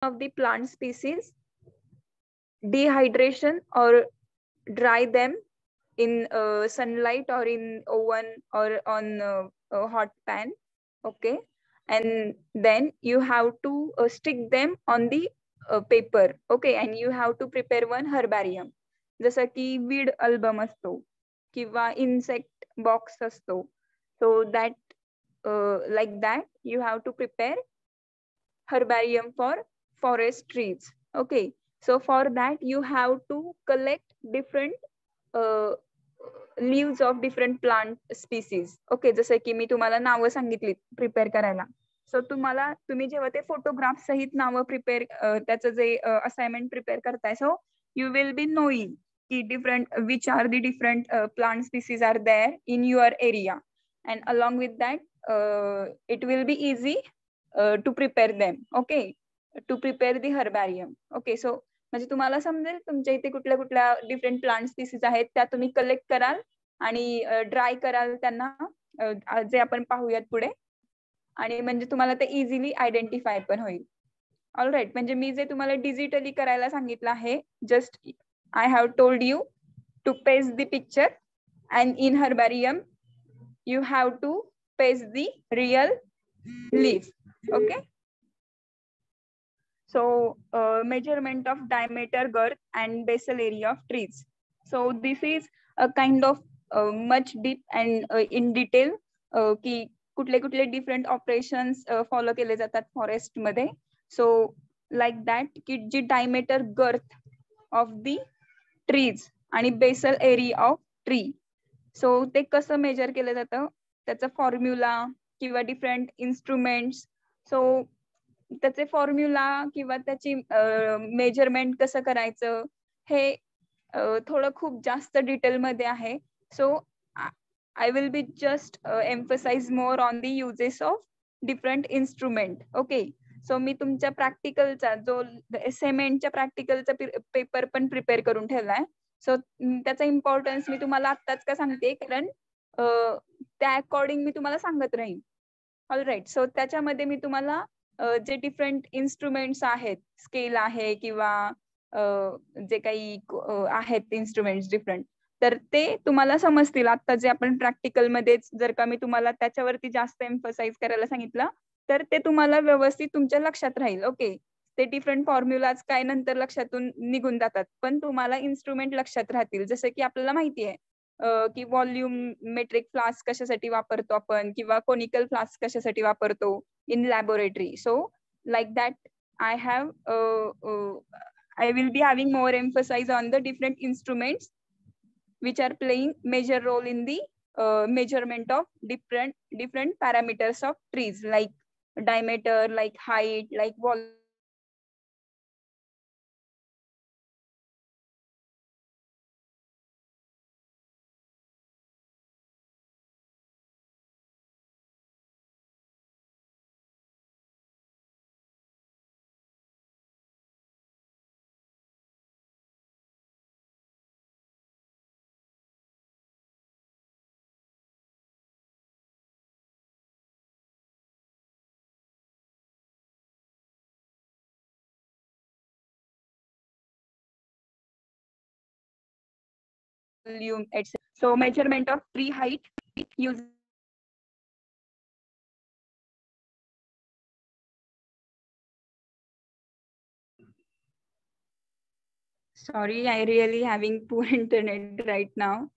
of the plant species, dehydration or dry them in sunlight or in oven or on a hot pan. Okay, and then you have to stick them on the paper. Okay, and you have to prepare one herbarium. जसं की weed album असतो किंवा insect box असतो. So that like that you have to prepare herbarium for forest trees. Okay, so for that you have to collect different uh, leaves of different plant species. Okay, जसं की मी तुम्हाला नावं सांगितली prepare करायला. सो तुम्ही जेव्हा ते फोटोग्राफ सहित नावं प्रिपेअर त्याचं जे असाइनमेंट प्रिपेअर करताय, so you will be knowing की different which are the different plant species are there in your area, and along with that it will be easy to prepare them. Okay, to prepare the herbarium. Okay, so म्हणजे तुम्हाला समजेल तुमच्या इथे कुठल्या कुठल्या different plant species आहेत त्या तुम्ही कलेक्ट कराल आणि ड्राय कराल त्यांना, जे आपण पाहूयात पुढे, आणि म्हणजे तुम्हाला ते इझिली आयडेंटिफाय पण होईल. ऑल राईट, म्हणजे मी जे तुम्हाला डिजिटली करायला सांगितलं आहे, just I have told you to paste the picture and in herbarium you have to paste the real leaf. Okay, so measurement of diameter, girth and basal area of trees. So this is a kind of much deep and in detail की कुठले कुठले different operations follow केले जातात forest मध्ये. सो like that की जी diameter गर्थ of the trees आणि basal area of tree, सो ते कसं मेजर केलं जातं, त्याचा फॉर्म्युला किंवा डिफरंट इन्स्ट्रुमेंट्स. सो त्याचे फॉर्म्युला किंवा त्याची मेजरमेंट कसं करायचं हे थोडं खूप जास्त डिटेल मध्ये आहे. So I will be just emphasise more on the uses of different instrument. Okay, so मी तुमच्या प्रॅक्टिकलचा जो सेमेंटच्या प्रॅक्टिकलचा पेपर पण प्रिपेअर करून ठेवलाय. सो त्याचा इम्पॉर्टन्स मी तुम्हाला आत्ताच का सांगते, कारण त्या अकॉर्डिंग मी तुम्हाला सांगत राहीन. ऑल राईट, सो त्याच्यामध्ये मी तुम्हाला जे डिफरंट इन्स्ट्रुमेंट्स आहेत, स्केल आहे किंवा जे काही आहेत इन्स्ट्रुमेंट्स डिफरंट, तर ते तुम्हाला समजतील. आता जे आपण प्रॅक्टिकल मध्येच जर का मी तुम्हाला त्याच्यावरती जास्त एम्फसाइज करायला सांगितलं तर ते तुम्हाला व्यवस्थित तुमच्या लक्षात राहील. ओके, ते डिफरंट फॉर्म्युलाज काय नंतर लक्षातून निघून जातात, पण तुम्हाला इन्स्ट्रुमेंट लक्षात राहतील. जसं की आपल्याला माहिती आहे की व्हॉल्यूम मेट्रिक फ्लास्क कशासाठी वापरतो आपण किंवा कोनिकल फ्लास्क कशासाठी वापरतो in laboratory. So like that I will be having more emphasis on the different instruments which are playing major role in the measurement of different parameters of trees, like diameter, like height, like volume. Etc. So measurement of tree height using sorry, I really having poor internet right now.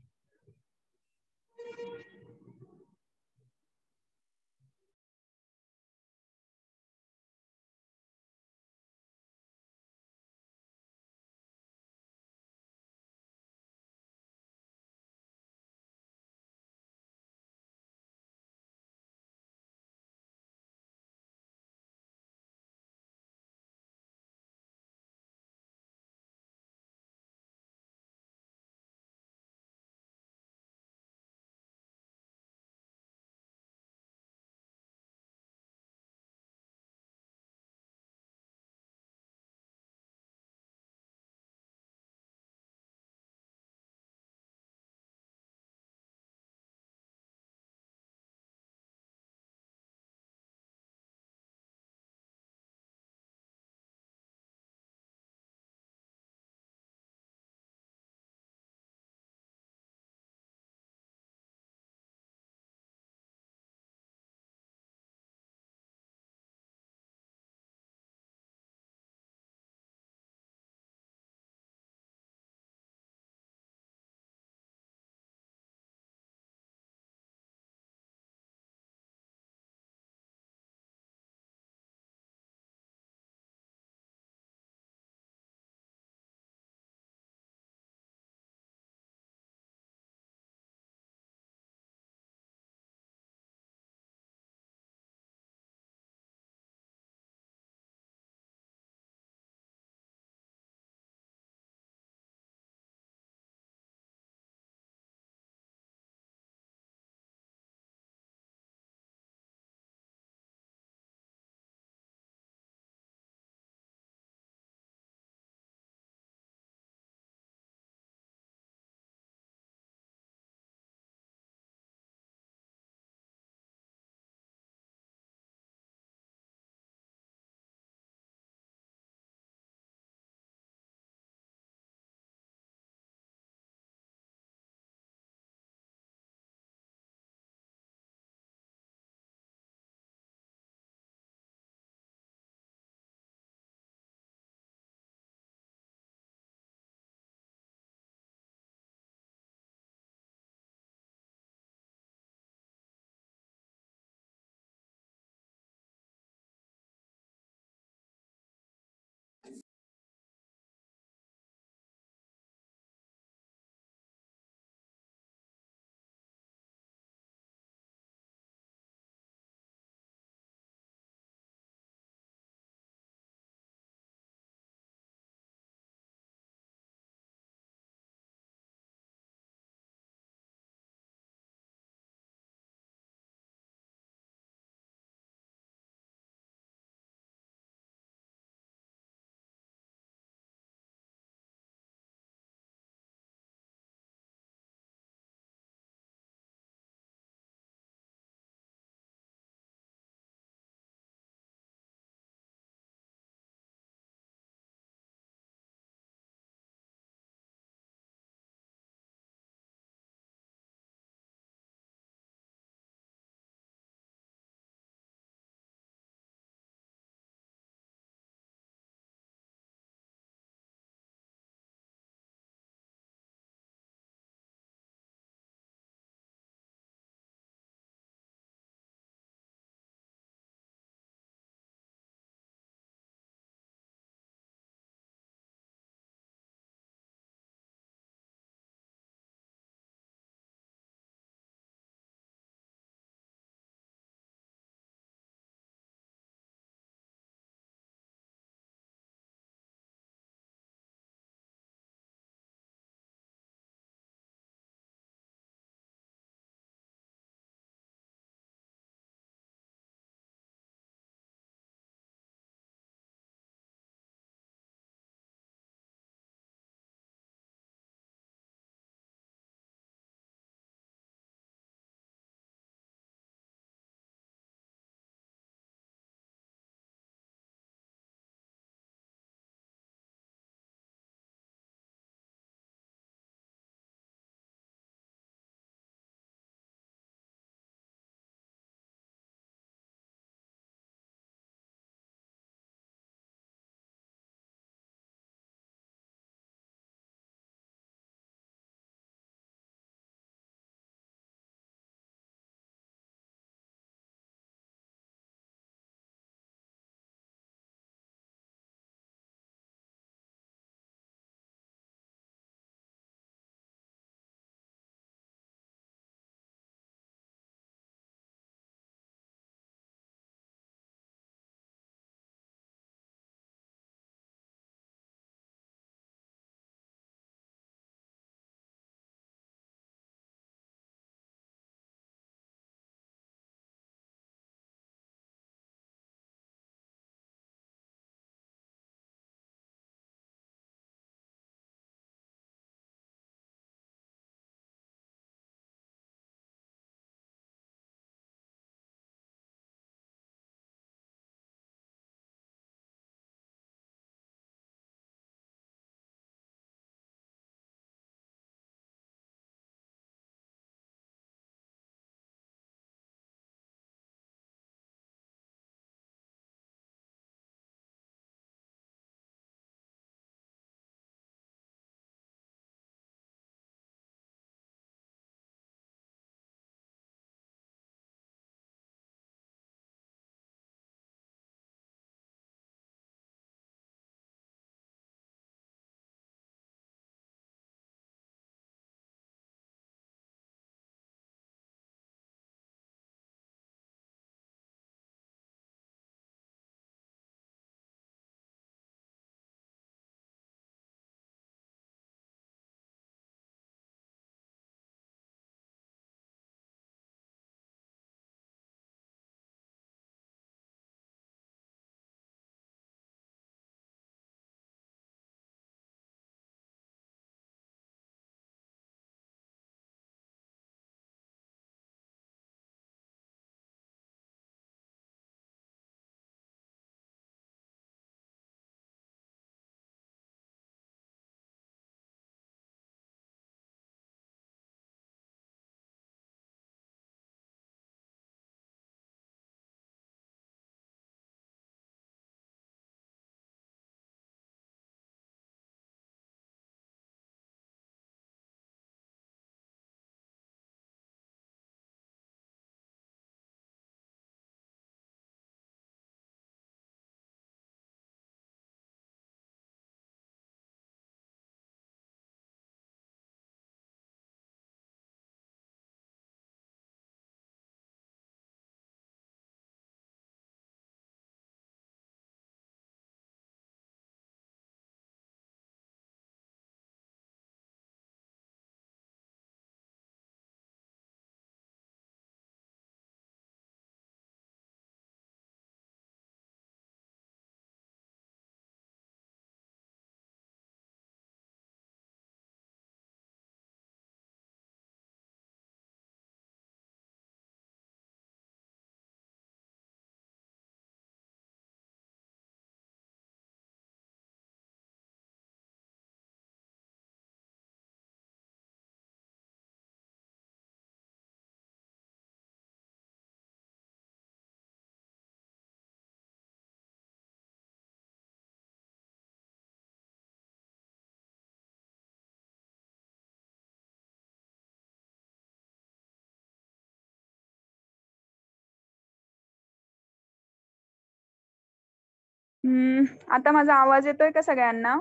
आता माझा आवाज येतोय का सगळ्यांना?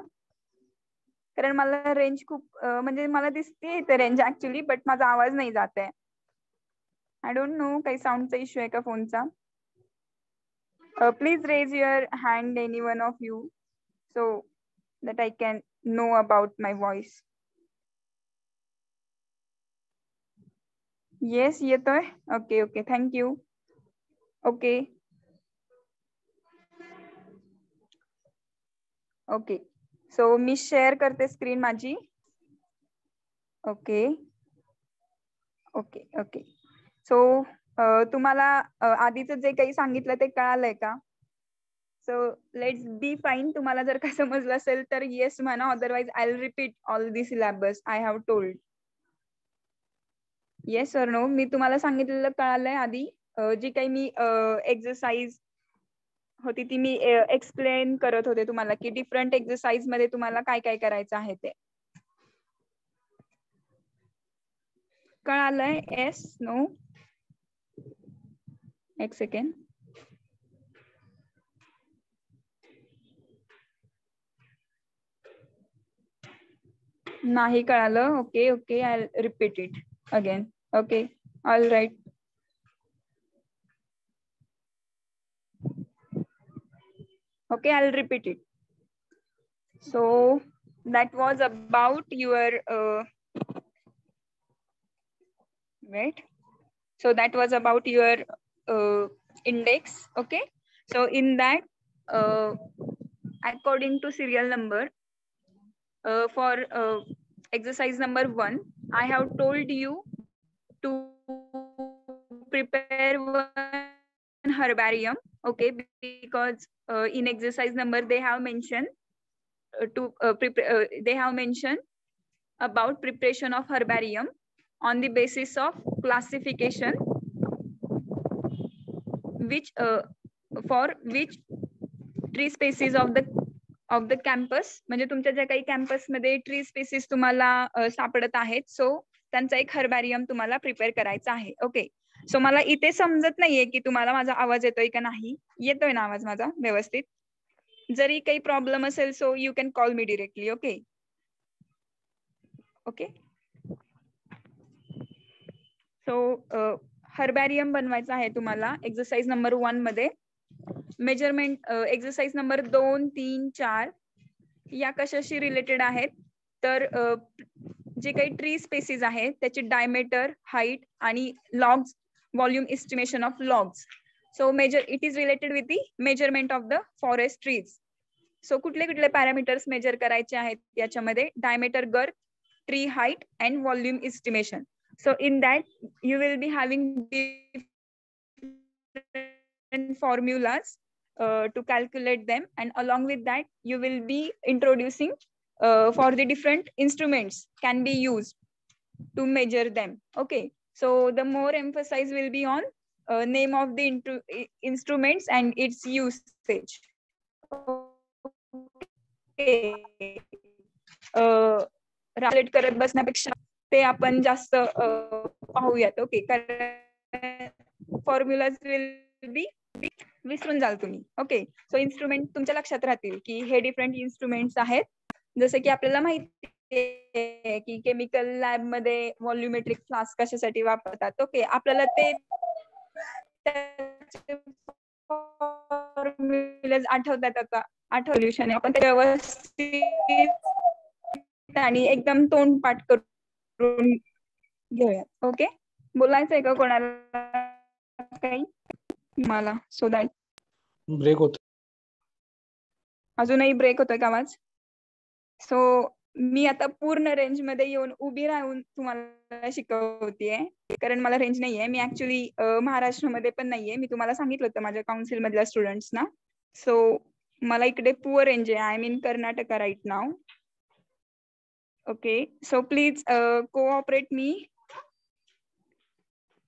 कारण मला range खूप म्हणजे मला दिसते इथे रेंज ऍक्च्युली, बट माझा आवाज नाही जात आहे. आय डोंट नो काही साऊंडचा इश्यू आहे का फोनचा. Please raise your hand any one of you so that I can know about my voice. Yes येतोय. Okay okay thank you. Okay okay so मी शेअर करते स्क्रीन माझी. ओके ओके ओके सो तुम्हाला आधीचं जे काही सांगितलं ते कळालंय का? So let's be fine. तुम्हाला जर का समजलं असेल तर येस म्हणा, otherwise I will repeat all the syllabus I have told. Yes or no? मी तुम्हाला सांगितलेलं कळालंय आधी? जी काही मी एक्सरसाइज होती ती मी एक्सप्लेन करत होते तुम्हाला की डिफरंट एक्सरसाइज मध्ये तुम्हाला काय काय करायचं आहे ते कळालंय? Yes no? एक सेकंड. नाही कळालं? Okay okay I repeat it again. Okay all right. Okay, I'll repeat it. So that was about your wait. So that was about your index. Okay. So in that, according to serial number, for exercise number 1, I have told you to prepare one herbarium. Okay, because in exercise number they have mentioned they have mentioned about preparation of herbarium on the basis of classification which for which tree species of the campus. म्हणजे तुमच्या ज्या काही campus मध्ये tree species तुम्हाला सापडत आहेत सो त्यांचा एक हर्बॅरियम तुम्हाला प्रिपेअर करायचा आहे. ओके सो मला इथे समजत नाहीये की तुम्हाला माझा आवाज येतोय का नाही. येतोय ना आवाज माझा व्यवस्थित? जरी काही प्रॉब्लेम असेल so you can call me directly. Okay okay so herbarium बनवायचा आहे तुम्हाला एक्सरसाइज नंबर 1 मध्ये. मेजरमेंट एक्सरसाइज नंबर 2, 3, 4 या कशाशी रिलेटेड आहेत तर जे काही ट्री स्पेसिस आहेत त्याची डायमीटर, हाईट आणि logs, volume estimation of logs. So measure it is related with the measurement of the forest trees. So कुठले कुठले पॅरामीटर्स मेजर करायचे आहेत याच्यामध्ये? Diameter, girth, tree height and volume estimation. So in that you will be having different formulas to calculate them, and along with that you will be introducing for the different instruments can be used to measure them. Okay, so the more emphasis will be on name of the instruments and its usage. Okay. रालेट करत बसण्यापेक्षा ते आपण जास्त पाहूयात. Okay कारण formulas will be विसरून जाल तुम्ही. ओके सो इन्स्ट्रुमेंट तुमच्या लक्षात राहतील की हे डिफरंट इन्स्ट्रुमेंट्स आहेत. जसं की आपल्याला माहिती आहे की केमिकल लॅब मध्ये व्हॉल्युमेट्रिक फ्लास्क कशासाठी वापरतात. ओके आपल्याला ते फॉर्म्युलाज आठवतात आता? आठवल्युशन आपण व्यवस्थित आणि एकदम तोंड पाठ करून घेऊयात. ओके बोलायचंय का कोणाला काही मला? सो दॅट ब्रेक होतो. अजूनही ब्रेक होतोय का आवाज? सो मी आता पूर्ण रेंज मध्ये येऊन उभी राहून तुम्हाला शिकवतेय कारण मला रेंज नाहीये. मी ऍक्च्युली महाराष्ट्रामध्ये पण नाहीये. मी तुम्हाला सांगितलं होतं माझ्या काउन्सिल मधल्या स्टुडंट्सना. सो मला इकडे पुअर रेंज आहे. I am in Karnataka right now. Okay so please cooperate me.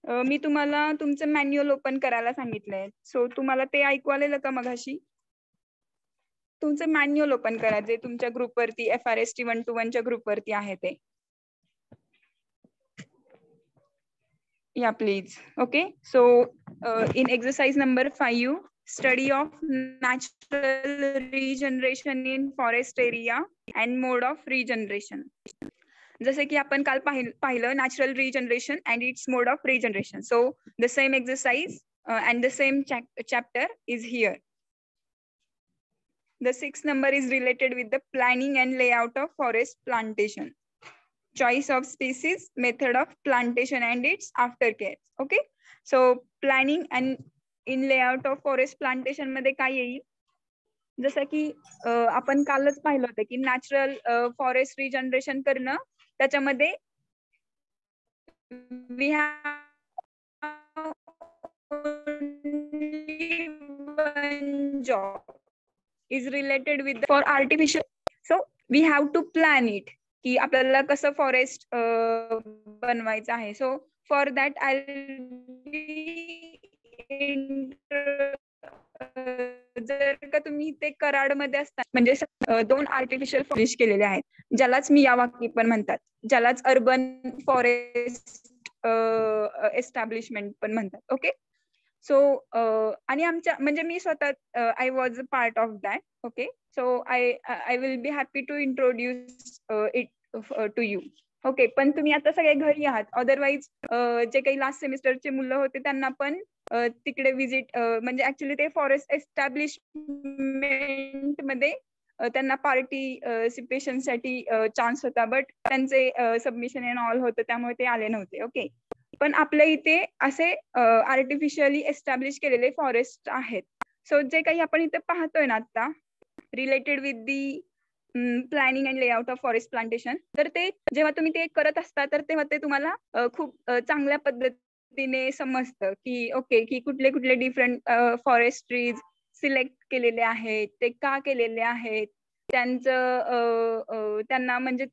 मी तुम्हाला तुमचं मॅन्युअल ओपन करायला सांगितलंय. सो तुम्हाला ते ऐकू आलेलं का मगाशी? तुमचं मॅन्युअल ओपन करा जे तुमच्या ग्रुपवरती FRST 121च्या ग्रुपवरती आहे ते. या please. Okay so in exercise number 5 study of natural regeneration in forest area and mode of regeneration. जसे की आपण काल पाहिलं natural regeneration and it's mode of regeneration. So the same exercise and the same chapter is here. The 6th number is related with the planning and layout of forest plantation. Choice of species, method of plantation and its aftercare. Okay. So planning and in layout of forest plantation मध्ये काय येईल, जसं की आपण कालच पाहिलं होतं की नॅचरल फॉरेस्ट रिजनरेशन करणं, त्याच्यामध्ये we have one job is related with for artificial. So we have to plan it की आपल्याला कसं फॉरेस्ट बनवायचं आहे. सो फॉर दॅट आय जर का तुम्ही ते कराडमध्ये असतात म्हणजे 2 आर्टिफिशियल फॉरेस्ट केलेले आहेत, ज्यालाच मियावाकी पण म्हणतात, ज्यालाच अर्बन फॉरेस्ट एस्टॅब्लिशमेंट पण म्हणतात. ओके. सो आणि आमच्या म्हणजे मी स्वतः I was a part of that. Okay. So I will be happy to introduce it to you. Okay. पण तुम्ही आता सगळे घरी आहात, अदरवाईज जे काही लास्ट सेमिस्टरचे मुलं होते त्यांना पण तिकडे विजिट म्हणजे ऍक्च्युली ते फॉरेस्ट एस्टॅब्लिशमेंट मध्ये त्यांना पार्टिसिपेशन साठी चान्स होता, बट त्यांचे सबमिशन अँड ऑल होतं, त्यामुळे ते आले नव्हते. ओके. पण आपल्या इथे असे आर्टिफिशियली एस्टॅब्लिश केलेले फॉरेस्ट आहेत. सो जे काही आपण इथे पाहतोय ना आता related with the planning and layout of forest plantation, तर ते जेव्हा तुम्ही ते करत असता तर तेव्हा ते तुम्हाला खूप चांगल्या पद्धतीने समजतं की ओके की कुठले कुठले डिफरंट फॉरेस्ट ट्रीज सिलेक्ट केलेले आहेत, ते का केलेले आहेत, त्यांचं त्यांना म्हणजे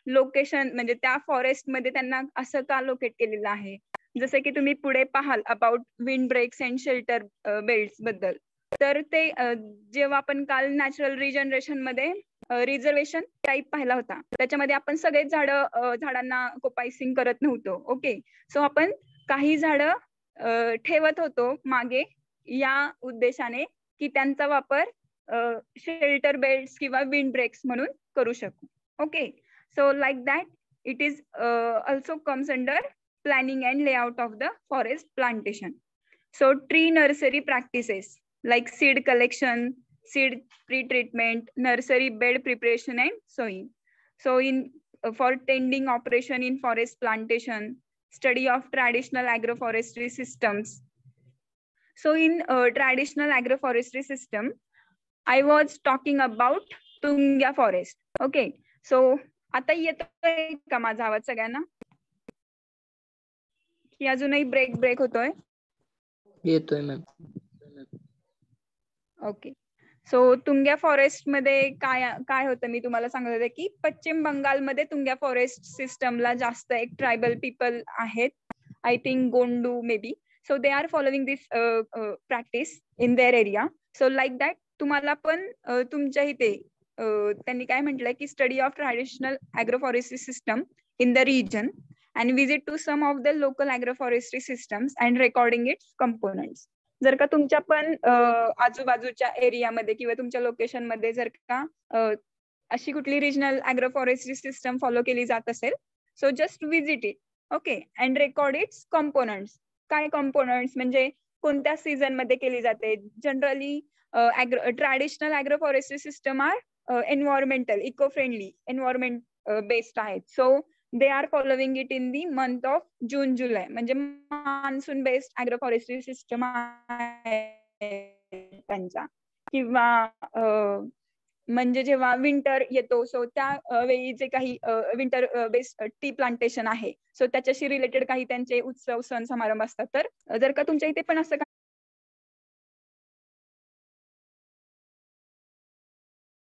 लोकेशन म्हणजे त्या फॉरेस्ट मध्ये त्यांना असं का लोकेट केलेलं आहे. जसं की तुम्ही पुढे पाहाल about wind breaks and shelter belts बद्दल, तर ते जेव्हा आपण काल नॅचरल रिजनरेशन मध्ये रिझर्वेशन टाईप पाहिला होता, त्याच्यामध्ये आपण सगळेच झाडांना कोपायसिंग करत नव्हतो. ओके. सो आपण काही झाडं ठेवत होतो मागे या उद्देशाने की त्यांचा वापर शेल्टर बेल्ट्स किंवा विंड ब्रेक्स म्हणून करू शकू. Okay. So like that, it is also comes under planning and layout of the forest plantation. So tree nursery practices like seed collection, seed pre-treatment, nursery bed preparation and sowing. So in for tending operation in forest plantation, study of traditional agroforestry systems. So in traditional agroforestry system, I was talking about Tunga forest. Okay. So आता येतोय का माझा आवाज सगळ्यांना, की अजूनही break होतोय? येतोय मॅम. ओके. सो तुंग्या फॉरेस्ट मध्ये काय होतं मी तुम्हाला सांगत होते की पश्चिम बंगालमध्ये तुंग्या फॉरेस्ट सिस्टमला जास्त एक ट्रायबल पीपल आहेत, आय थिंक गोंडू may be. So they are following this practice in their area. So like that तुम्हाला पण तुमच्या इथे त्यांनी काय म्हटलंय की study of traditional agroforestry system in the region and visit to some of the local agroforestry systems and recording its components. जर का तुमच्या पण आजूबाजूच्या एरियामध्ये किंवा तुमच्या लोकेशन मध्ये जर का अशी कुठली रिजनल ॲग्रोफॉरेस्ट्री सिस्टम फॉलो केली जात असेल, so just visit it. Okay. And record its components. काय कंपोनंट्स म्हणजे कोणत्या सीझन मध्ये केली जाते. Generally traditional agroforestry system are environmental, eco-friendly, environment based आहेत. So they are following it in the month of June, July. म्हणजे monsoon based ॲग्रोफॉरेस्ट्री system आहे त्यांचा. किंवा म्हणजे जेव्हा विंटर येतो सो त्या वेळी जे काही विंटर बेस्ड टी प्लांटेशन आहे, सो त्याच्याशी रिलेटेड काही त्यांचे उत्सव सण समारंभ असतात. तर जर का तुमच्या इथे पण असं